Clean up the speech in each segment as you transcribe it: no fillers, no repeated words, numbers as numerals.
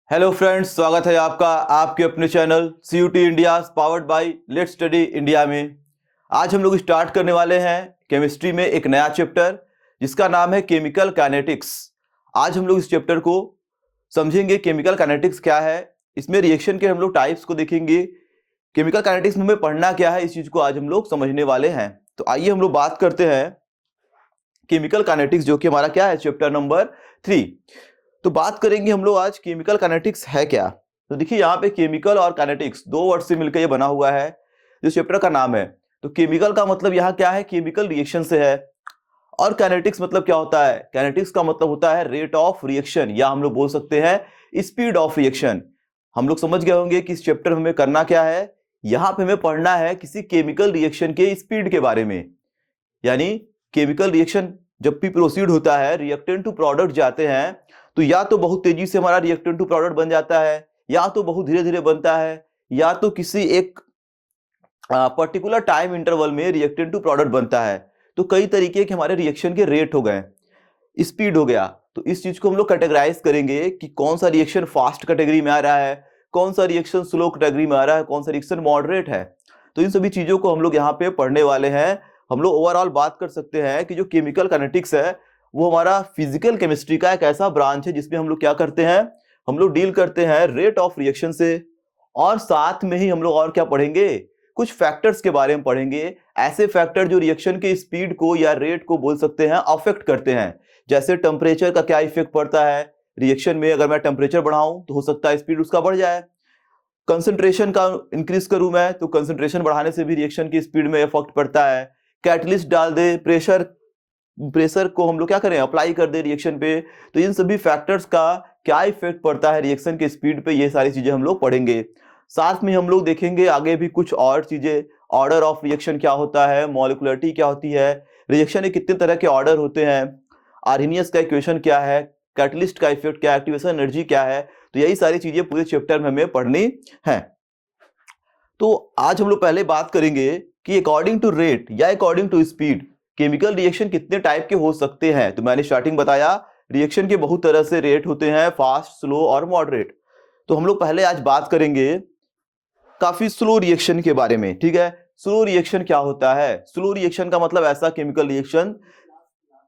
Hello friends, स्वागत है आपका आपके अपने channel CUT India powered by let's study India में। आज हम लोग स्टार्ट करने वाले हैं केमिस्ट्री में एक नया चैप्टर जिसका नाम है केमिकल काइनेटिक्स। आज हम लोग इस चैप्टर को समझेंगे। केमिकल काइनेटिक्स क्या है, इसमें रिएक्शन के हम लोग टाइप्स को देखेंगे। केमिकल काइनेटिक्स में हमें पढ़ना क्या है, इस चीज को आज हम लोग समझने वाले हैं। तो आइए हम लोग बात करते हैं केमिकल काइनेटिक्स, जो कि हमारा क्या है, चैप्टर नंबर 3। तो बात करेंगे हम लोग आज केमिकल काइनेटिक्स है क्या। तो देखिए यहाँ पे केमिकल और काइनेटिक्स दो वर्ड से मिलकर ये बना हुआ है जो चैप्टर का नाम है। तो केमिकल का मतलब यहाँ क्या है, केमिकल रिएक्शन से है। और काइनेटिक्स मतलब क्या होता है, काइनेटिक्स का मतलब होता है रेट ऑफ रिएक्शन, या हम लोग बोल सकते हैं स्पीड ऑफ रिएक्शन। हम लोग समझ गए होंगे कि इस चैप्टर में हमें करना क्या है। यहाँ पे हमें पढ़ना है किसी केमिकल रिएक्शन के स्पीड के बारे में। यानी केमिकल रिएक्शन जब भी प्रोसीड होता है, रिएक्टेंट टू प्रोडक्ट जाते हैं, तो या तो बहुत तेजी से हमारा रिएक्टेंट टू प्रोडक्ट बन जाता है, या तो बहुत धीरे धीरे बनता है, या तो किसी एक पर्टिकुलर टाइम इंटरवल में रिएक्टेंट टू प्रोडक्ट बनता है। तो कई तरीके के हमारे रिएक्शन के रेट हो गए, स्पीड हो गया। तो इस चीज को हम लोग कैटेगराइज करेंगे कि कौन सा रिएक्शन फास्ट कैटेगरी में आ रहा है, कौन सा रिएक्शन स्लो कैटेगरी में आ रहा है, कौन सा रिएक्शन मॉडरेट है। तो इन सभी चीजों को हम लोग यहाँ पे पढ़ने वाले हैं। हम लोग ओवरऑल बात कर सकते हैं कि जो केमिकल काइनेटिक्स है वो हमारा फिजिकल केमिस्ट्री का एक ऐसा ब्रांच है जिसमें हम लोग क्या करते हैं, हम लोग डील करते हैं रेट ऑफ रिएक्शन से। और साथ में ही हम लोग और क्या पढ़ेंगे, कुछ फैक्टर्स के बारे में पढ़ेंगे। ऐसे फैक्टर जो रिएक्शन के स्पीड को या रेट को बोल सकते हैं अफेक्ट करते हैं। जैसे टेम्परेचर का क्या इफेक्ट पड़ता है रिएक्शन में, अगर मैं टेम्परेचर बढ़ाऊं तो हो सकता है स्पीड उसका बढ़ जाए। कंसंट्रेशन का इंक्रीज करूं मैं तो कंसंट्रेशन बढ़ाने से भी रिएक्शन की स्पीड में इफेक्ट पड़ता है। कैटलिस्ट डाल दे, प्रेशर को हम लोग क्या करें, अप्लाई कर दे रिएक्शन पे, तो इन सभी फैक्टर्स का क्या इफेक्ट पड़ता है रिएक्शन के स्पीड पे, ये सारी चीजें हम लोग पढ़ेंगे। साथ में हम लोग देखेंगे आगे भी कुछ और चीजें, ऑर्डर ऑफ रिएक्शन क्या होता है, मॉलिक्यूलरिटी क्या होती है, रिएक्शन में कितने तरह के ऑर्डर होते हैं, आर्हेनियस का इक्वेशन क्या है, कैटलिस्ट का इफेक्ट क्या है, एक्टिवेशन एनर्जी क्या है। तो यही सारी चीजें पूरे चैप्टर में हमें पढ़नी है। तो आज हम लोग पहले बात करेंगे कि अकॉर्डिंग टू रेट या according to speed chemical reaction कितने टाइप के हो सकते हैं। तो मैंने स्टार्टिंग बताया रिएक्शन के बहुत तरह से रेट होते हैं, फास्ट, स्लो और मॉडरेट। तो हम लोग पहले आज बात करेंगे काफी स्लो रिएक्शन के बारे में। ठीक है, स्लो रिएक्शन क्या होता है। स्लो रिएक्शन का मतलब ऐसा केमिकल रिएक्शन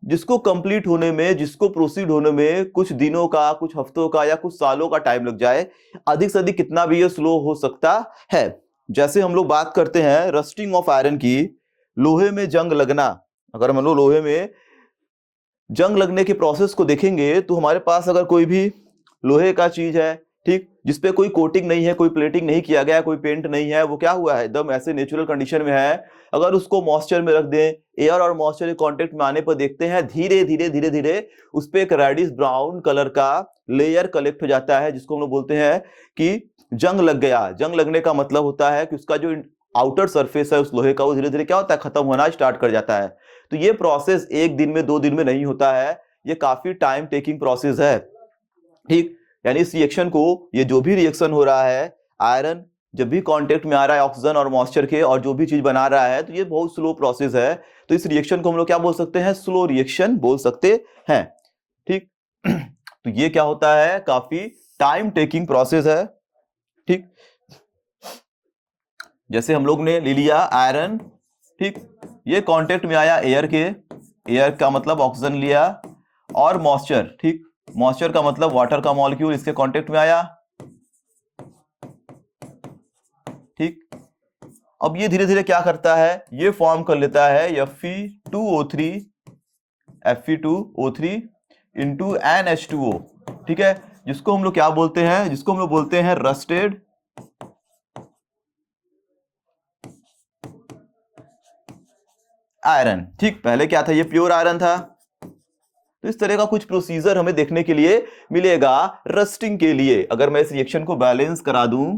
जिसको कंप्लीट होने में, जिसको प्रोसीड होने में कुछ दिनों का, कुछ हफ्तों का या कुछ सालों का टाइम लग जाए। अधिक से अधिक कितना भी ये स्लो हो सकता है। जैसे हम लोग बात करते हैं रस्टिंग ऑफ आयरन की, लोहे में जंग लगना। अगर हम लोग लोहे में जंग लगने के प्रोसेस को देखेंगे तो हमारे पास अगर कोई भी लोहे का चीज है, ठीक, जिसपे कोई कोटिंग नहीं है, कोई प्लेटिंग नहीं किया गया, कोई पेंट नहीं है, वो क्या हुआ है, एकदम ऐसे नेचुरल कंडीशन में है। अगर उसको मॉइस्चर में रख दें, एयर और मॉइस्चर के कांटेक्ट में आने पर देखते हैं धीरे धीरे धीरे धीरे उस पर एक रेडिश ब्राउन कलर का लेयर कलेक्ट हो जाता है, जिसको हम लोग बोलते हैं कि जंग लग गया। जंग लगने का मतलब होता है कि उसका जो आउटर सरफेस है उस लोहे का, वो धीरे धीरे क्या होता है, खत्म होना स्टार्ट कर जाता है। तो ये प्रोसेस एक दिन में, 2 दिन में नहीं होता है, ये काफी टाइम टेकिंग प्रोसेस है। ठीक, यानी इस रिएक्शन को, ये जो भी रिएक्शन हो रहा है, आयरन जब भी कांटेक्ट में आ रहा है ऑक्सीजन और मॉइस्चर के, और जो भी चीज बना रहा है, तो ये बहुत स्लो प्रोसेस है। तो इस रिएक्शन को हम लोग क्या बोल सकते हैं, स्लो रिएक्शन बोल सकते हैं। ठीक तो ये क्या होता है, काफी टाइम टेकिंग प्रोसेस है। ठीक, जैसे हम लोग ने ले लिया आयरन, ठीक, ये कांटेक्ट में आया एयर के, एयर का मतलब ऑक्सीजन लिया, और मॉइस्चर, ठीक, मॉइस्चर का मतलब वाटर का मॉलिक्यूल इसके कांटेक्ट में आया। ठीक, अब ये धीरे धीरे क्या करता है, ये फॉर्म कर लेता है Fe2O3 Fe2O3 इंटू NH2O। ठीक है, जिसको हम लोग क्या बोलते हैं, जिसको हम लोग बोलते हैं रस्टेड आयरन। ठीक, पहले क्या था, ये प्योर आयरन था। तो इस तरह का कुछ प्रोसीजर हमें देखने के लिए मिलेगा रस्टिंग के लिए। अगर मैं इस रिएक्शन को बैलेंस करा दूं,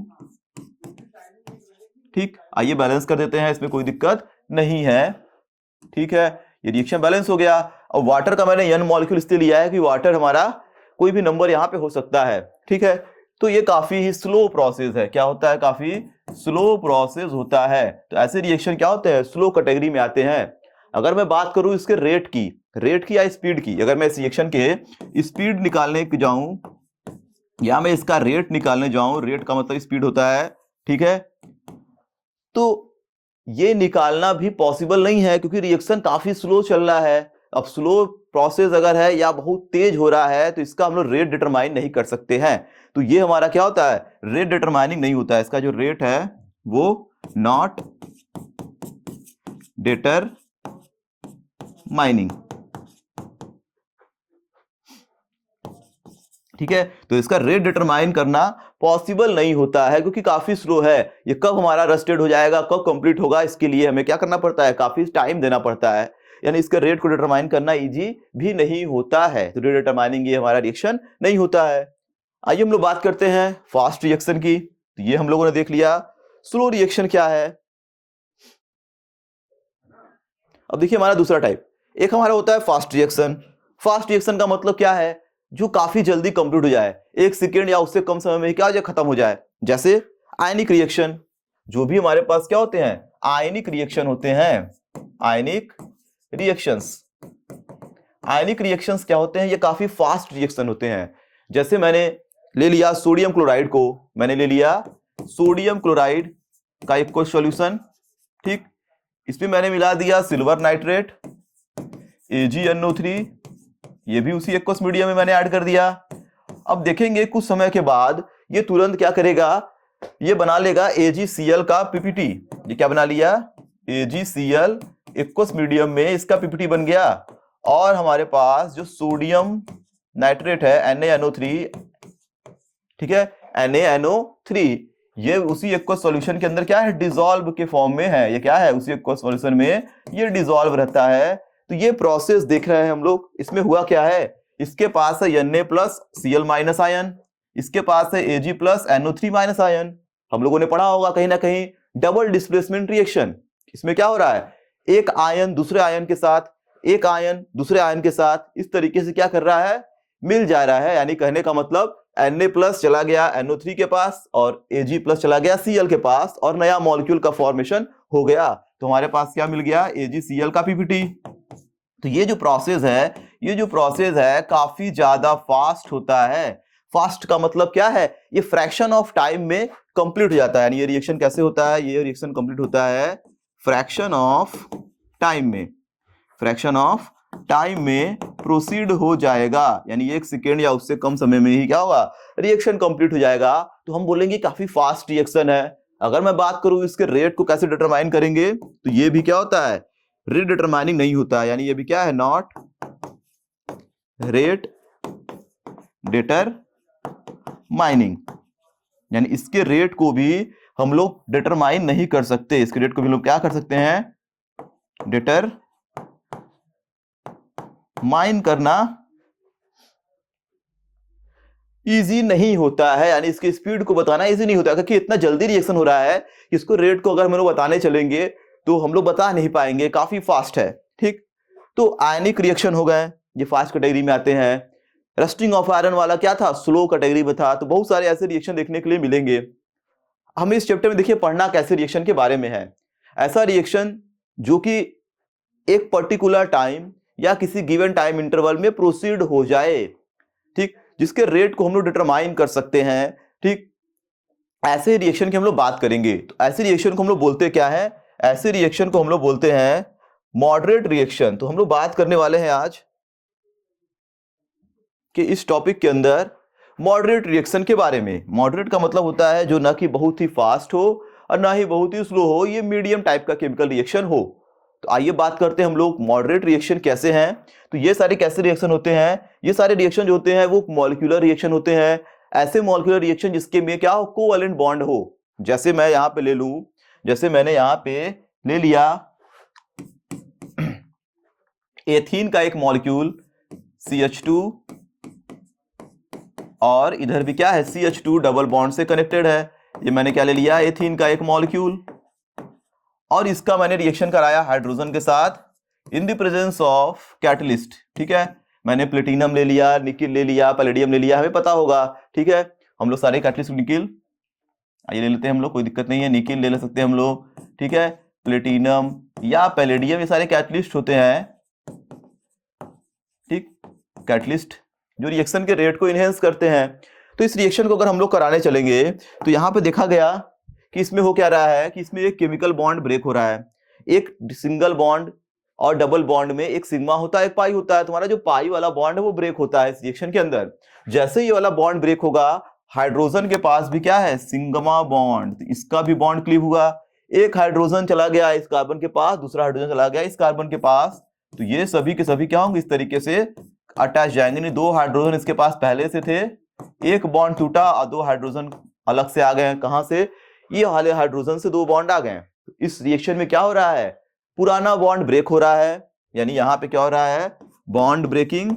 ठीक, आइए बैलेंस कर देते हैं, इसमें कोई दिक्कत नहीं है। ठीक है, ये रिएक्शन बैलेंस हो गया। और वाटर का मैंने n मॉलिक्यूल इसलिए लिया है कि वाटर हमारा कोई भी नंबर यहां पे हो सकता है। ठीक है, तो ये काफी ही स्लो प्रोसेस है। क्या होता है, काफी स्लो प्रोसेस होता है। तो ऐसे रिएक्शन क्या होते हैं, स्लो कैटेगरी में आते हैं। अगर मैं बात करूं इसके रेट की या स्पीड की, अगर मैं इस रिएक्शन के स्पीड निकालने जाऊं या मैं इसका रेट निकालने जाऊं, रेट का मतलब स्पीड होता है, ठीक है, तो ये निकालना भी पॉसिबल नहीं है क्योंकि रिएक्शन काफी स्लो चल रहा है। अब स्लो प्रोसेस अगर है या बहुत तेज हो रहा है तो इसका हम लोग रेट डिटरमाइन नहीं कर सकते हैं। तो ये हमारा क्या होता है, रेट डिटरमाइनिंग नहीं होता है। इसका जो रेट है वो नॉट डिटरमाइनिंग, ठीक है। तो इसका रेट डिटरमाइन करना पॉसिबल नहीं होता है क्योंकि काफी स्लो है। ये कब हमारा रस्टेड हो जाएगा, कब कंप्लीट होगा, इसके लिए हमें क्या करना पड़ता है, काफी टाइम देना पड़ता है। यानी इसके रेट को डिटरमाइन करना इजी भी नहीं होता है। तो रेट डिटरमाइनिंग ये हमारा रिएक्शन नहीं होता है। आइए हम लोग बात करते हैं फास्ट रिएक्शन की। तो ये हम लोगों ने देख लिया स्लो रिएक्शन क्या है। अब देखिए हमारा दूसरा टाइप, एक हमारा होता है फास्ट रिएक्शन। फास्ट रिएक्शन का मतलब क्या है, जो काफी जल्दी कंप्लीट हो जाए, 1 सेकेंड या उससे कम समय में क्या हो जाए, खत्म हो जाए। जैसे आयनिक रिएक्शन, जो भी हमारे पास क्या होते हैं, आयनिक रिएक्शन होते हैं। आयनिक रिएक्शंस, आयनिक रिएक्शंस क्या होते हैं, ये काफी फास्ट रिएक्शन होते हैं। जैसे मैंने ले लिया सोडियम क्लोराइड को, मैंने ले लिया सोडियम क्लोराइड का एक्वस सॉल्यूशन, ठीक, इसमें मैंने मिला दिया सिल्वर नाइट्रेट AgNO3, ये भी उसी एक्वस मीडियम में मैंने ऐड कर दिया। अब देखेंगे कुछ समय के बाद ये तुरंत क्या करेगा, ये बना लेगा AgCl का PPT। ये क्या बना लिया, AgCl एक्वस मीडियम में इसका PPT बन गया। और हमारे पास जो सोडियम नाइट्रेट है NaNO3, ठीक है, NaNO3, ये उसी एक्वस सॉल्यूशन के अंदर क्या है, डिसॉल्व के फॉर्म में है। ये क्या है, उसी एक्वस सॉल्यूशन में ये डिसॉल्व रहता है। तो ये प्रोसेस देख रहे हैं हम लोग। इसमें हुआ क्या है, इसके पास है Na+Cl- आयन, इसके पास है Ag+NO3- आयन। हम लोगों ने पढ़ा होगा कहीं ना कहीं डबल डिस्प्लेसमेंट रिएक्शन। इसमें क्या हो रहा है, एक आयन दूसरे आयन के साथ, एक आयन दूसरे आयन के साथ इस तरीके से क्या कर रहा है, मिल जा रहा है। यानी कहने का मतलब Na+ चला गया NO3 के पास और Ag+ चला गया Cl के पास और नया मॉलिक्यूल का फॉर्मेशन हो गया। तो हमारे पास क्या मिल गया, AgCl का PPT। तो ये जो प्रोसेस है, ये जो प्रोसेस है काफी ज्यादा फास्ट होता है। फास्ट का मतलब क्या है, ये फ्रैक्शन ऑफ टाइम में कंप्लीट हो जाता है। यानी ये रिएक्शन कैसे होता है, ये रिएक्शन कंप्लीट होता है फ्रैक्शन ऑफ टाइम में, फ्रैक्शन ऑफ टाइम में प्रोसीड हो जाएगा। यानी 1 सेकेंड या उससे कम समय में ही क्या होगा, रिएक्शन कंप्लीट हो जाएगा। तो हम बोलेंगे काफी फास्ट रिएक्शन है। अगर मैं बात करूं इसके रेट को कैसे डिटरमाइन करेंगे, तो ये भी क्या होता है, रेट डिटरमाइनिंग नहीं होता है। यानी ये भी क्या है, नॉट रेट डिटरमाइनिंग। यानी इसके रेट को भी हम लोग डिटरमाइन नहीं कर सकते। इसके रेट को भी लोग क्या कर सकते हैं, डिटरमाइन करना इजी नहीं होता है। यानी इसकी स्पीड को बताना इजी नहीं होता क्योंकि इतना जल्दी रिएक्शन हो रहा है, इसको रेट को अगर हम लोग बताने चलेंगे तो हम लोग बता नहीं पाएंगे, काफी फास्ट है, ठीक। तो आयनिक रिएक्शन हो गए, ये फास्ट कैटेगरी में आते हैं। रस्टिंग ऑफ आयरन वाला क्या था, स्लो कैटेगरी में था। तो बहुत सारे ऐसे रिएक्शन देखने के लिए मिलेंगे। हमें इस चैप्टर में देखिए पढ़ना कैसे रिएक्शन के बारे में है। ऐसा रिएक्शन जो कि एक पर्टिकुलर टाइम या किसी गिवन टाइम इंटरवल में प्रोसीड हो जाए, ठीक, जिसके रेट को हम लोग डिटरमाइन कर सकते हैं, ठीक। ऐसे रिएक्शन की हम लोग बात करेंगे। तो ऐसे रिएक्शन को हम लोग बोलते क्या है, ऐसे रिएक्शन को हम लोग बोलते हैं मॉडरेट रिएक्शन। तो हम लोग बात करने वाले हैं आज कि इस टॉपिक के अंदर मॉडरेट रिएक्शन के बारे में। मॉडरेट का मतलब होता है जो ना कि बहुत ही फास्ट हो और ना ही बहुत ही स्लो हो, ये मीडियम टाइप का केमिकल रिएक्शन हो। तो आइए बात करते हैं हम लोग मॉडरेट रिएक्शन कैसे हैं। तो ये सारे कैसे रिएक्शन होते हैं, ये सारे रिएक्शन जो होते हैं वो मॉलिक्यूलर रिएक्शन होते हैं। ऐसे मॉलिक्यूलर रिएक्शन जिसके में क्या हो, कोवैलेंट बॉन्ड हो। जैसे मैं यहां पे ले लूं, जैसे मैंने यहां पे ले लिया एथीन का एक मॉलिक्यूल CH2 और इधर भी क्या है CH2 डबल बॉन्ड से कनेक्टेड है। ये मैंने क्या ले लिया, एथीन का एक मॉलिक्यूल, और इसका मैंने रिएक्शन कराया हाइड्रोजन के साथ in the presence of catalyst, ठीक है। मैंने प्लेटिनम ले लिया, निकिल ले लिया, पैलेडियम ले लिया, हमें पता होगा, ठीक है। हम लोग सारे कैटलिस्ट निकिल आइए ले लेते हैं हम लोग, कोई दिक्कत नहीं है, निकिल ले सकते हैं हम लोग, ठीक है। प्लेटिनम या पैलेडियम ये सारे कैटलिस्ट होते हैं, ठीक, कैटलिस्ट जो रिएक्शन के रेट को इनहेंस करते हैं। तो इस रिएक्शन को अगर हम लोग कराने चलेंगे तो यहाँ पे देखा गया कि इसमें हो क्या रहा है कि इसमें एक केमिकल बॉन्ड ब्रेक हो रहा है। एक सिंगल बॉन्ड और डबल बॉन्ड में एक सिग्मा होता है, एक पाई होता है। तुम्हारा जो पाई वाला बॉन्ड है वो ब्रेक होता है इस रिएक्शन के अंदर। जैसे ही ये वाला बॉन्ड ब्रेक होगा, हाइड्रोजन के पास भी क्या है, सिग्मा बॉन्ड, तो इसका भी बॉन्ड क्लीव हुआ। एक हाइड्रोजन चला गया इस कार्बन के पास, दूसरा हाइड्रोजन चला गया इस कार्बन के पास, तो ये सभी के सभी क्या होंगे, इस तरीके से अटैच जाएंगे। नहीं, दो हाइड्रोजन इसके पास पहले से थे, एक बॉन्ड टूटा और दो हाइड्रोजन अलग से आ गए हैं। कहां से, ये वाले हाइड्रोजन से दो बॉन्ड आ गए। इस रिएक्शन में क्या हो रहा है, पुराना बॉन्ड ब्रेक हो रहा है, यानी यहां पे क्या हो रहा है, बॉन्ड ब्रेकिंग,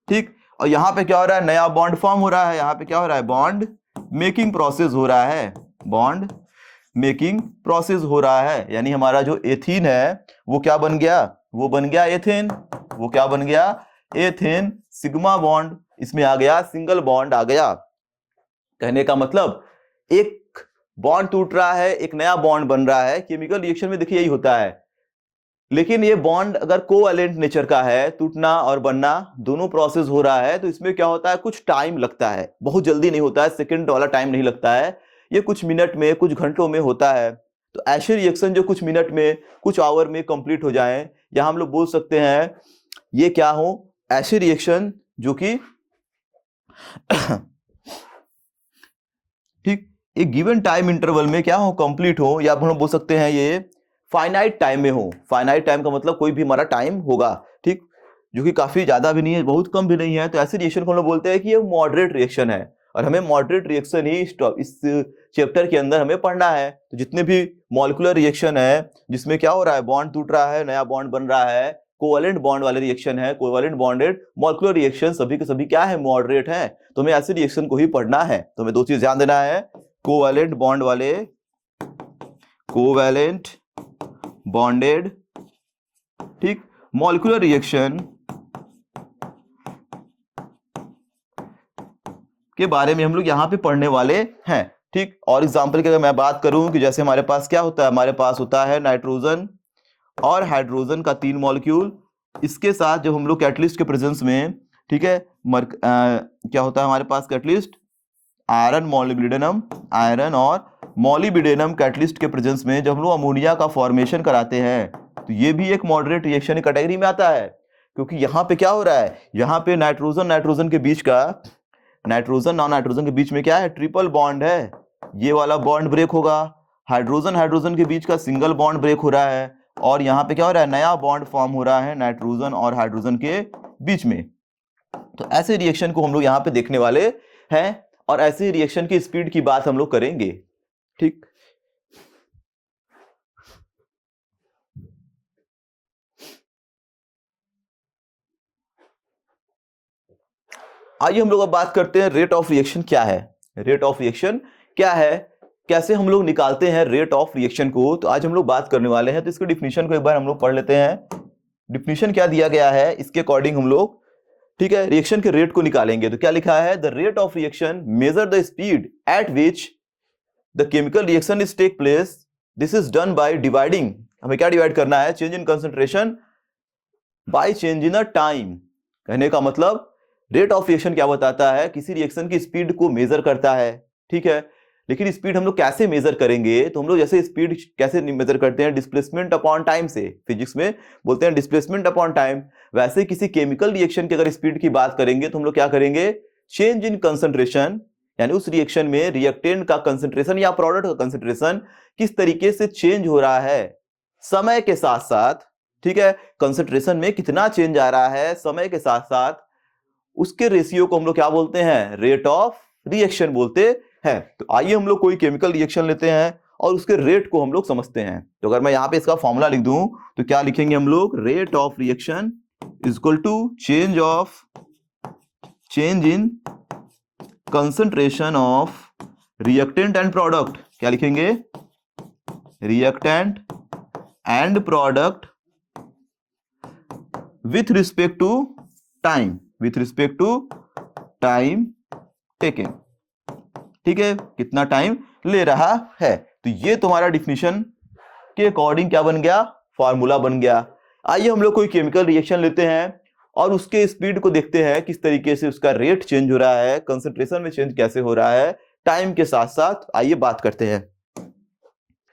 ठीक। और यहां पे क्या हो रहा है, नया बॉन्ड फॉर्म हो रहा है। यहां पे क्या हो रहा है, बॉन्ड मेकिंग प्रोसेस हो रहा है, बॉन्ड मेकिंग प्रोसेस हो रहा है। यानी हमारा जो एथीन है वो क्या बन गया, वो बन गया एथेन। वो क्या बन गया, एथेन। सिग्मा बॉन्ड इसमें आ गया, सिंगल बॉन्ड आ गया। कहने का मतलब एक बॉन्ड टूट रहा है, एक नया बॉन्ड बन रहा है। केमिकल रिएक्शन में देखिए यही होता है। लेकिन ये बॉन्ड अगर कोवैलेंट नेचर का है, टूटना और बनना दोनों प्रोसेस हो रहा है, तो इसमें क्या होता है, कुछ टाइम लगता है, बहुत जल्दी नहीं होता है, सेकंड वाला टाइम नहीं लगता है, ये कुछ मिनट में, कुछ घंटों में होता है। तो ऐसे रिएक्शन जो कुछ मिनट में, कुछ आवर में कंप्लीट हो जाए, या हम लोग बोल सकते हैं ये क्या हो, ऐसे रिएक्शन जो कि ठीक एक गिवन टाइम इंटरवल में क्या हो, कंप्लीट हो, या हम लोग बोल सकते हैं ये फाइनाइट टाइम में हो। फाइनाइट टाइम का मतलब कोई भी हमारा टाइम होगा, ठीक, जो कि काफी ज्यादा भी नहीं है, बहुत कम भी नहीं है। तो ऐसे रिएक्शन को हम लोग बोलते हैं कि ये मॉडरेट रिएक्शन है, और हमें मॉडरेट रिएक्शन ही इस चैप्टर के अंदर हमें पढ़ना है। तो जितने भी मॉलिक्यूलर रिएक्शन है जिसमें क्या हो रहा है, बॉन्ड टूट रहा है, नया बॉन्ड बन रहा है, कोवैलेंट बॉन्ड वाले रिएक्शन है, कोवैलेंट बॉन्डेड मॉलिक्यूलर रिएक्शन, सभी के सभी क्या है, मॉडरेट है। तो हमें ऐसे रिएक्शन को ही पढ़ना है। तो हमें दो चीज ध्यान देना है, कोवैलेंट बॉन्ड वाले, कोवैलेंट बॉन्डेड, ठीक, मॉलिक्यूलर रिएक्शन के बारे में हम लोग यहां पे पढ़ने वाले हैं, ठीक। और एग्जांपल की अगर मैं बात करूं कि जैसे हमारे पास क्या होता है, हमारे पास होता है नाइट्रोजन और हाइड्रोजन का 3 मॉलिक्यूल। इसके साथ जब हम लोग कैटलिस्ट के प्रेजेंस में, ठीक है, क्या होता है हमारे पास कैटलिस्ट, आयरन मॉलिब्डेनम, आयरन और मॉलिब्डेनम कैटलिस्ट के प्रेजेंस में जब हम लोग अमोनिया का फॉर्मेशन कराते हैं, तो ये भी एक मॉडरेट रिएक्शन कैटेगरी में आता है। क्योंकि यहाँ पे क्या हो रहा है, यहाँ पे नाइट्रोजन नाइट्रोजन के बीच का, नाइट्रोजन और नाइट्रोजन के बीच में क्या है, ट्रिपल बॉन्ड है, ये वाला बॉन्ड ब्रेक होगा। हाइड्रोजन हाइड्रोजन के बीच का सिंगल बॉन्ड ब्रेक हो रहा है, और यहाँ पे क्या हो रहा है, नया बॉन्ड फॉर्म हो रहा है नाइट्रोजन और हाइड्रोजन के बीच में। तो ऐसे रिएक्शन को हम लोग यहाँ पे देखने वाले हैं, और ऐसे रिएक्शन की स्पीड की बात हम लोग करेंगे, ठीक। आइए हम लोग अब बात करते हैं रेट ऑफ रिएक्शन क्या है। रेट ऑफ रिएक्शन क्या है, कैसे हम लोग निकालते हैं रेट ऑफ रिएक्शन को, तो आज हम लोग बात करने वाले हैं। तो इसके डिफिनीशन को एक बार हम लोग पढ़ लेते हैं। डिफिनीशन क्या दिया गया है, इसके अकॉर्डिंग हम लोग, ठीक है, रिएक्शन के रेट को निकालेंगे। तो क्या लिखा है, the rate of reaction measure the speed at which the chemical reaction is take place, this is done by dividing, हमें क्या डिवाइड करना है, change in concentration by change in time. कहने का मतलब रेट ऑफ रिएक्शन क्या बताता है, किसी रिएक्शन की स्पीड को मेजर करता है, ठीक है। लेकिन स्पीड हम लोग कैसे मेजर करेंगे, तो हम लोग जैसे स्पीड कैसे मेजर करते हैं, डिस्प्लेसमेंट अपॉन टाइम से, फिजिक्स में बोलते हैं डिस्प्लेसमेंट अपॉन टाइम। वैसे किसी केमिकल रिएक्शन की अगर स्पीड की बात करेंगे तो हम लोग क्या करेंगे, चेंज इन कंसंट्रेशन, यानी उस रिएक्शन में रिएक्टेंट का कंसंट्रेशन या प्रोडक्ट का कंसंट्रेशन किस तरीके से चेंज हो रहा है समय के साथ साथ, ठीक है, कंसंट्रेशन में कितना चेंज आ रहा है समय के साथ साथ, उसके रेशियो को हम लोग क्या बोलते हैं, रेट ऑफ रिएक्शन बोलते हैं। तो आइए हम लोग कोई केमिकल रिएक्शन लेते हैं और उसके रेट को हम लोग समझते हैं। तो अगर मैं यहां पे इसका फॉर्मूला लिख दूं तो क्या लिखेंगे हम लोग, rate of reaction is equal to change in concentration of reactant and product. क्या लिखेंगे, reactant and product with respect to time, with respect to time taken, ठीक है, कितना टाइम ले रहा है। तो ये तुम्हारा डिफिनीशन के अकॉर्डिंग क्या बन गया, फॉर्मूला बन गया। आइए हम लोग कोई केमिकल रिएक्शन लेते हैं और उसके स्पीड को देखते हैं किस तरीके से उसका रेट चेंज हो रहा है, कंसंट्रेशन में चेंज कैसे हो रहा है टाइम के साथ साथ। आइए बात करते हैं।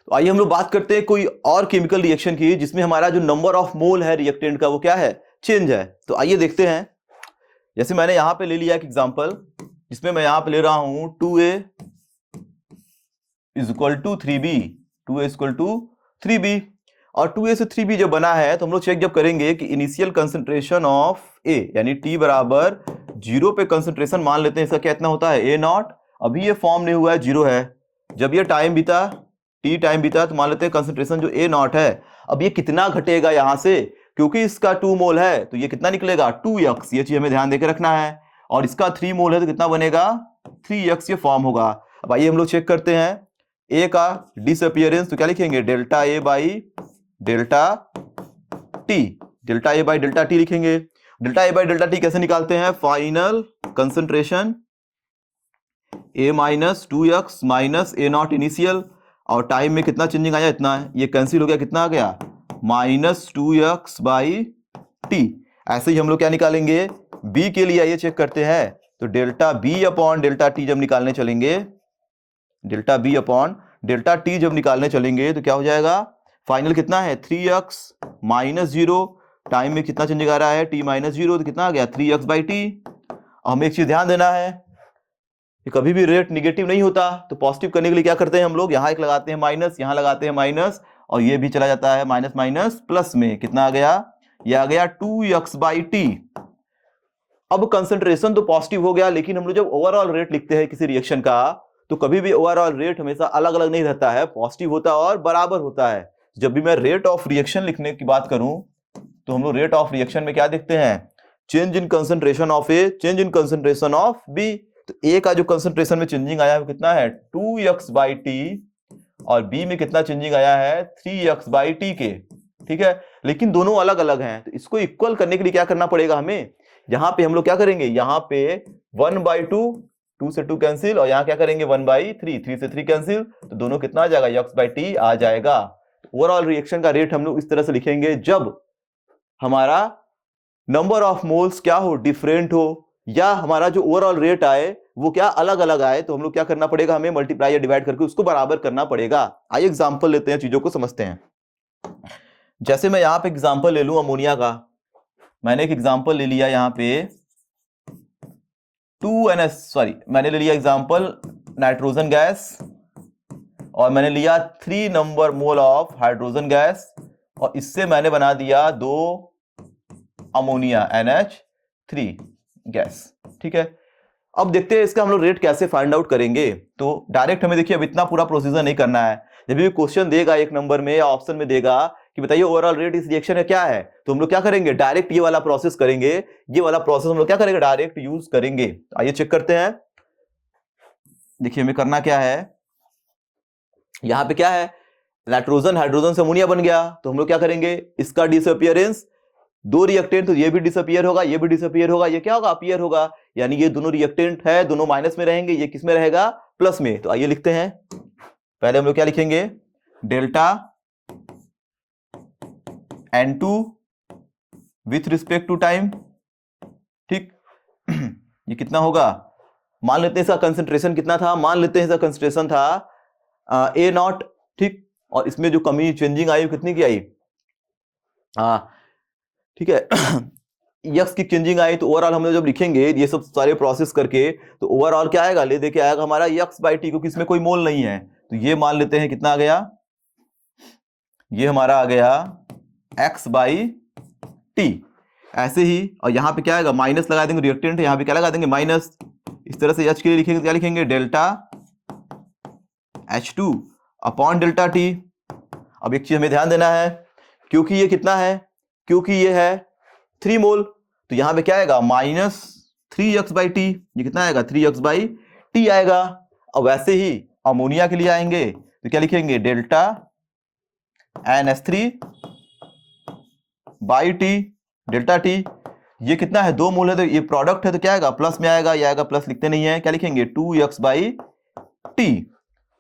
तो आइए हम लोग बात करते हैं कोई और केमिकल रिएक्शन की जिसमें हमारा जो नंबर ऑफ मोल है रिएक्टेंट का वो क्या है, चेंज है। तो आइए देखते हैं। जैसे मैंने यहां पे ले लिया एक एग्जांपल जिसमें मैं यहां पे ले रहा हूं 2A is equal to 3B, 2A equal to 3B। और 2A से 3B जब बना है तो हम लोग चेक जब करेंगे कि इनिशियल कंसंट्रेशन ऑफ A यानी T बराबर 0 पे कंसंट्रेशन मान लेते हैं, इसका क्या इतना होता है A0। अभी ये फॉर्म नहीं हुआ है, 0 है। जब ये टाइम बीता, T टाइम बीता, तो मान लेते हैं कंसंट्रेशन जो A0 है, अब ये कितना घटेगा यहां से, क्योंकि इसका 2 मोल है तो ये कितना निकलेगा 2x, ये चीज हमें ध्यान देकर रखना है। और इसका 3 मोल है तो कितना बनेगा 3x ये फॉर्म होगा। अब आइए हम लोग चेक करते हैं A का डिसअपियरेंस, तो क्या लिखेंगे delta A by delta T, delta A by delta T लिखेंगे। Delta A by delta T कैसे निकालते हैं, final concentration A minus 2x minus A0 initial, और टाइम में कितना चेंजिंग आया, इतना है। ये कैंसिल हो गया, कितना आ गया माइनस 2x बाई T। ऐसे ही हम लोग क्या निकालेंगे B के लिए, आइए चेक करते हैं। तो delta B upon delta T जब निकालने चलेंगे, delta B upon delta T जब निकालने चलेंगे तो क्या हो जाएगा, फाइनल कितना है 3x माइनस 0, टाइम में कितना चेंजिंग आ रहा है T माइनस 0, तो कितना आ गया 3x बाई T। हमें एक चीज ध्यान देना है कि कभी भी रेट निगेटिव नहीं होता, तो पॉजिटिव करने के लिए क्या करते हैं हम लोग, यहां एक लगाते हैं माइनस, यहां लगाते हैं माइनस, और ये भी चला जाता है माइनस माइनस प्लस में, कितना आ गया, ये आ गया 2x बाई T। अब कंसंट्रेशन तो पॉजिटिव हो गया, लेकिन हम लोग जब ओवरऑल रेट लिखते हैं किसी रिएक्शन का तो कभी भी ओवरऑल रेट हमेशा अलग अलग नहीं रहता है, पॉजिटिव होता है और बराबर होता है। जब भी मैं रेट ऑफ रिएक्शन लिखने की बात करूं तो हम लोग रेट ऑफ रिएक्शन में क्या देखते हैं, change in concentration of A, change in concentration of B। तो A का जो कंसंट्रेशन में चेंजिंग आया है वो कितना है 2x बाई T, और B में कितना चेंजिंग आया है 3x बाई T के, ठीक है। लेकिन दोनों अलग अलग हैं, तो इसको इक्वल करने के लिए क्या करना पड़ेगा हमें, यहां पे हम लोग क्या करेंगे, यहां पे 1/2, 2 से 2 कैंसिल, और यहां क्या करेंगे 1/3, 3 से 3 कैंसिल, तो दोनों कितना आ जाएगा x बाई T आ जाएगा। ओवरऑल रिएक्शन का रेट हम लोग इस तरह से लिखेंगे जब हमारा नंबर ऑफ मोल्स क्या हो, डिफरेंट हो, या हमारा जो ओवरऑल रेट आए वो क्या अलग अलग आए, तो हम लोग क्या करना पड़ेगा, हमें मल्टीप्लाई या डिवाइड करके उसको बराबर करना पड़ेगा। आइए एग्जांपल लेते हैं, चीजों को समझते हैं। जैसे मैं यहां पे एग्जांपल ले लूं अमोनिया का, मैंने एक एग्जांपल ले लिया यहां पे 2NS, मैंने ले लिया एग्जांपल नाइट्रोजन गैस, और मैंने लिया 3 number mole of hydrogen gas, और इससे मैंने बना दिया 2 अमोनिया NH3 गैस, ठीक है। अब देखते हैं इसका हम लोग रेट कैसे फाइंड आउट करेंगे। तो डायरेक्ट हमें देखिए अब इतना पूरा प्रोसीजर नहीं करना है। जब भी क्वेश्चन देगा एक नंबर में या ऑप्शन में देगा कि बताइए ओवरऑल रेट इस रिएक्शन का क्या है, तो हम लोग क्या करेंगे डायरेक्ट ये वाला प्रोसेस करेंगे, ये वाला प्रोसेस हम लोग क्या करेंगे डायरेक्ट यूज करेंगे। आइए चेक करते हैं। देखिए हमें करना क्या है, यहां पे क्या है नाइट्रोजन हाइड्रोजन से अमोनिया बन गया, तो हम लोग क्या करेंगे इसका डिसअपियरेंस, 2 रिएक्टेंट तो ये भी डिसअपियर होगा, ये भी डिसअपियर होगा, ये क्या होगा अपीयर होगा, यानी ये दोनों रिएक्टेंट है, दोनों माइनस में रहेंगे, ये किस में रहेगा प्लस में। तो आइए लिखते हैं, पहले हम लोग क्या लिखेंगे delta N2 with respect to time, ठीक। ये कितना होगा, मान लेते हैं इसका कंसंट्रेशन कितना था, मान लेते हैं इसका कंसंट्रेशन था A0, ठीक। और इसमें जो कमी चेंजिंग आई कितनी की आई, ठीक है यक्स की चेंजिंग आई, तो ओवरऑल हम लोग जब लिखेंगे ये सब सारे प्रोसेस करके तो ओवरऑल क्या आएगा, ले देके आएगा हमारा x बाई टी, क्योंकि इसमें कोई मोल नहीं है। तो ये मान लेते हैं कितना आ गया, ये हमारा आ गया x बाई टी, ऐसे ही। और यहां पे क्या आएगा माइनस लगा देंगे, रिएक्टेंट है यहां पे क्या लगा देंगे माइनस। इस तरह से h के लिए लिखेंगे क्या लिखेंगे delta H2 upon delta T. अब एक चीज हमें ध्यान देना है, क्योंकि ये कितना है, क्योंकि ये है 3 मोल, तो यहां पे क्या आएगा माइनस 3x बाई टी, ये कितना आएगा 3x बाई टी आएगा। अब वैसे ही अमोनिया के लिए आएंगे तो क्या लिखेंगे delta NH3 by T, delta T, ये कितना है 2 मोल है, तो ये प्रोडक्ट है तो क्या आएगा प्लस में आएगा, ये आएगा प्लस, लिखते नहीं है, क्या लिखेंगे 2x बाई टी।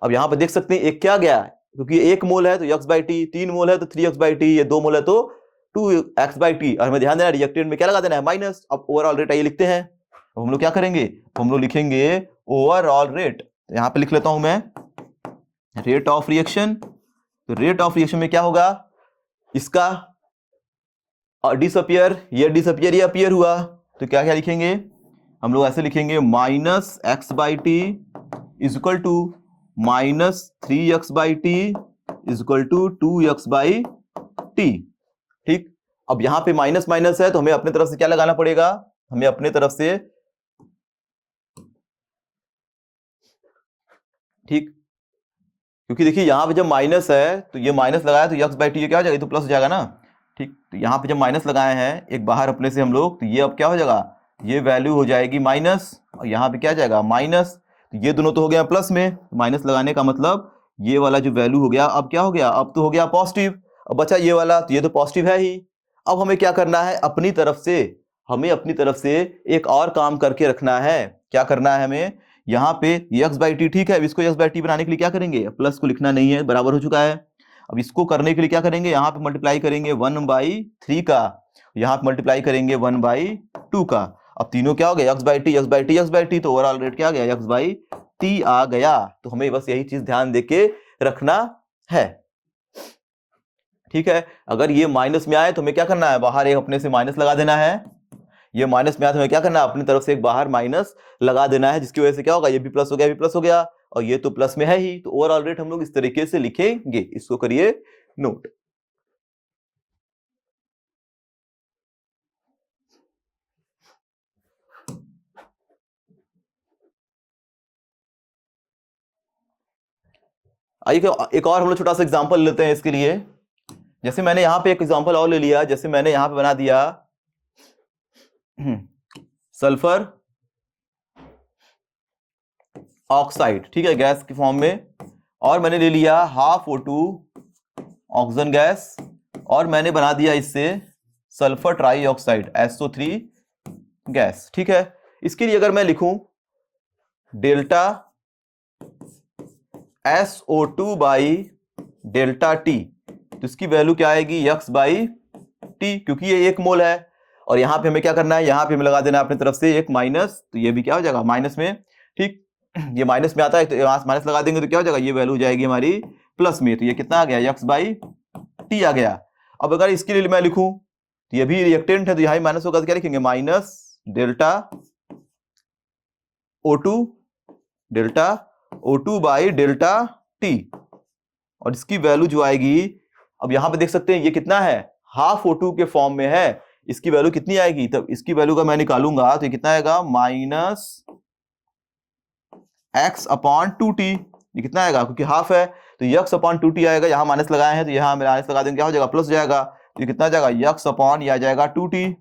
अब यहां पर देख सकते हैं एक क्या गया, क्योंकि 1 मोल है तो x बाई टी, 3 मोल है तो 3x बाई टी, ये 2 मोल है तो 2x/t, और हमें ध्यान देना रिएक्टेंट में क्या लगा देना है माइनस। अब ओवरऑल रेट आइए लिखते हैं। अब हम लोग क्या करेंगे, हम लोग लिखेंगे ओवरऑल रेट। तो यहां पे लिख लेता हूं मैं रेट ऑफ रिएक्शन। तो रेट ऑफ रिएक्शन में क्या होगा, इसका डिसअपियर, ये डिसअपियर, ये अपीयर हुआ, तो क्या क्या लिखेंगे हम लोग, ऐसे लिखेंगे -x/t is equal to -3x/t is equal to 2x/t। ठीक, अब यहां पे माइनस माइनस है तो हमें अपने तरफ से क्या लगाना पड़ेगा, हमें अपने तरफ से, ठीक, क्योंकि देखिए यहां पे जब माइनस है तो ये माइनस लगाया तो x/t ये क्या हो जाएगा, ये तो प्लस हो जाएगा ना। ठीक, तो यहां पे जब माइनस लगाए हैं एक बाहर अपने से हम लोग, तो ये अब क्या हो जाएगा, ये वैल्यू हो जाएगी माइनस, और यहाँ पे क्या जाएगा माइनस। तो ये दोनों तो हो गया प्लस में, माइनस लगाने का मतलब ये वाला जो वैल्यू हो गया अब क्या हो गया, अब तो हो गया पॉजिटिव। अब बचा ये वाला, तो ये तो पॉजिटिव है ही। अब हमें क्या करना है, अपनी तरफ से, हमें अपनी तरफ से एक और काम करके रखना है। क्या करना है हमें, यहाँ पे x/t, ठीक है, अब इसको x/t बनाने के लिए क्या करेंगे, प्लस को लिखना नहीं है, बराबर हो चुका है। अब इसको करने के लिए क्या करेंगे, यहाँ पे मल्टीप्लाई करेंगे 1/3 का, यहाँ पे मल्टीप्लाई करेंगे 1/2 का। अब तीनों क्या हो गया, x/t, तो ओवरऑल रेट क्या आ गया, x/t आ गया। तो हमें बस यही चीज ध्यान देके रखना है। ठीक है, अगर ये माइनस में आए तो हमें क्या करना है, बाहर एक अपने से माइनस लगा देना है। ये माइनस में आया तो हमें क्या करना है, अपनी तरफ से एक बाहर माइनस लगा देना है, जिसकी वजह से क्या होगा, ये भी प्लस हो गया, भी प्लस हो गया, और ये तो प्लस में है ही। तो ओवरऑल रेट हम लोग इस तरीके से लिखेंगे, इसको करिए नोट। आइए एक और हम लोग छोटा सा एग्जांपल लेते हैं इसके लिए। जैसे मैंने यहां पे एक एग्जांपल और ले लिया, जैसे मैंने यहां पे बना दिया सल्फर ऑक्साइड, ठीक है, गैस की फॉर्म में, और मैंने ले लिया हाफ O2 ऑक्सीजन गैस, और मैंने बना दिया इससे सल्फर ट्राईऑक्साइड SO3 गैस। ठीक है, इसके लिए अगर मैं लिखूं delta SO2 by delta T, तो इसकी वैल्यू क्या आएगी, x/t, क्योंकि ये 1 मोल है। और यहां पे हमें क्या करना है, यहां पे हमें लगा देना अपनी तरफ से एक माइनस, तो ये भी क्या हो जाएगा माइनस में। ठीक, ये माइनस में आता है तो यहां से माइनस लगा देंगे तो क्या हो जाएगा, ये वैल्यू हो जाएगी हमारी प्लस में। तो ये कितना आ गया, x/t आ गया। अब अगर इसके लिए मैं लिखूं तो ये भी रिएक्टेंट है, तो यहां माइनस होगा तो क्या लिखेंगे, minus delta O2 by delta T, और इसकी वैल्यू जो आएगी, अब यहां पे देख सकते हैं ये कितना है, हाफ O2 के फॉर्म में है, इसकी वैल्यू कितनी आएगी, तब इसकी वैल्यू का मैं निकालूंगा तो ये कितना आएगा, -x/2t। ये कितना आएगा, क्योंकि हाफ है तो x/2t आएगा, यहां माइनस लगाए हैं तो यहां माइनस लगा देंगे, क्या हो जाएगा, प्लस हो जाएगा। तो ये कितना आ जाएगा, x/, आ जाएगा 2t।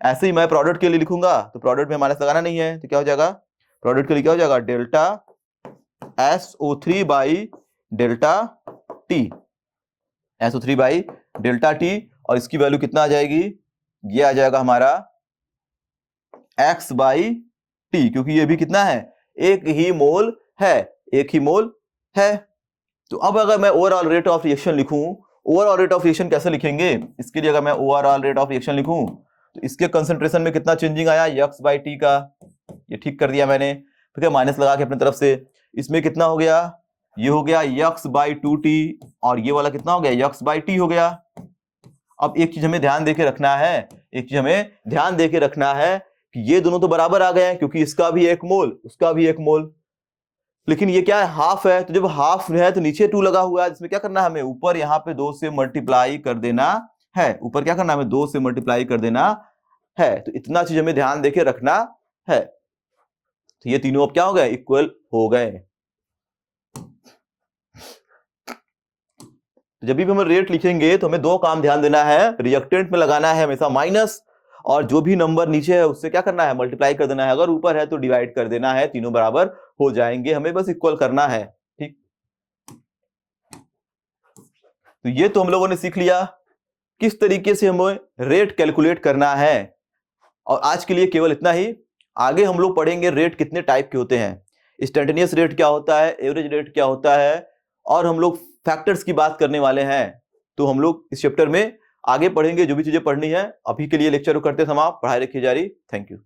ऐसे ही मैं प्रोडक्ट के लिए लिखूंगा तो प्रोडक्ट में माइनस लगाना नहीं है, तो क्या हो जाएगा, प्रोडक्ट के लिए क्या हो जाएगा, delta SO3 by delta T, SO3 by delta T, और इसकी वैल्यू कितना आ जाएगी, ये आ जाएगा हमारा x/t, क्योंकि ये भी कितना है, एक ही मोल है, एक ही मोल है। तो अब अगर मैं ओवरऑल रेट ऑफ रिएक्शन लिखूं, ओवरऑल रेट ऑफ रिएक्शन कैसे लिखेंगे, इसके लिए अगर मैं ओवरऑल रेट ऑफ रिएक्शन लिखूं तो इसके कंसंट्रेशन में कितना चेंजिंग आया, x/t का, ये ठीक कर दिया मैंने, ठीक है, माइनस लगा के अपनी तरफ से। इसमें कितना हो गया, ये हो गया x/2t, और ये वाला कितना हो गया, x/t हो गया। अब एक चीज हमें ध्यान देके रखना है, एक चीज हमें ध्यान देके रखना है कि ये दोनों तो बराबर आ गए हैं, क्योंकि इसका भी 1 मोल, उसका भी 1 मोल, लेकिन ये क्या है, हाफ है, तो जब हाफ है तो नीचे 2 लगा हुआ है, जिसमें क्या करना है, हमें ऊपर यहाँ पे 2 से मल्टीप्लाई कर देना है, ऊपर क्या करना है, हमें 2 से मल्टीप्लाई कर देना है। तो इतना चीज हमें ध्यान देके रखना है। तो ये तीनों अब क्या हो गए, इक्वल हो गए। तो जब भी हम रेट लिखेंगे तो हमें 2 काम ध्यान देना है, रिएक्टेंट में लगाना है हमेशा माइनस, और जो भी नंबर नीचे है उससे क्या करना है, मल्टीप्लाई कर देना है, अगर ऊपर है तो डिवाइड कर देना है, तीनों बराबर हो जाएंगे, हमें बस इक्वल करना है। ठीक, तो ये तो हम लोगों ने सीख लिया किस तरीके से हमें रेट कैलकुलेट करना है, और आज के लिए केवल इतना ही। आगे हम लोग पढ़ेंगे रेट कितने टाइप के होते हैं, इंस्टैन्टेनियस रेट क्या होता है, एवरेज रेट क्या होता है, और हम लोग फैक्टर्स की बात करने वाले हैं। तो हम लोग इस चैप्टर में आगे पढ़ेंगे जो भी चीजें पढ़नी है। अभी के लिए लेक्चर को करते समाप्त, पढ़ाई रखिए जारी। Thank you.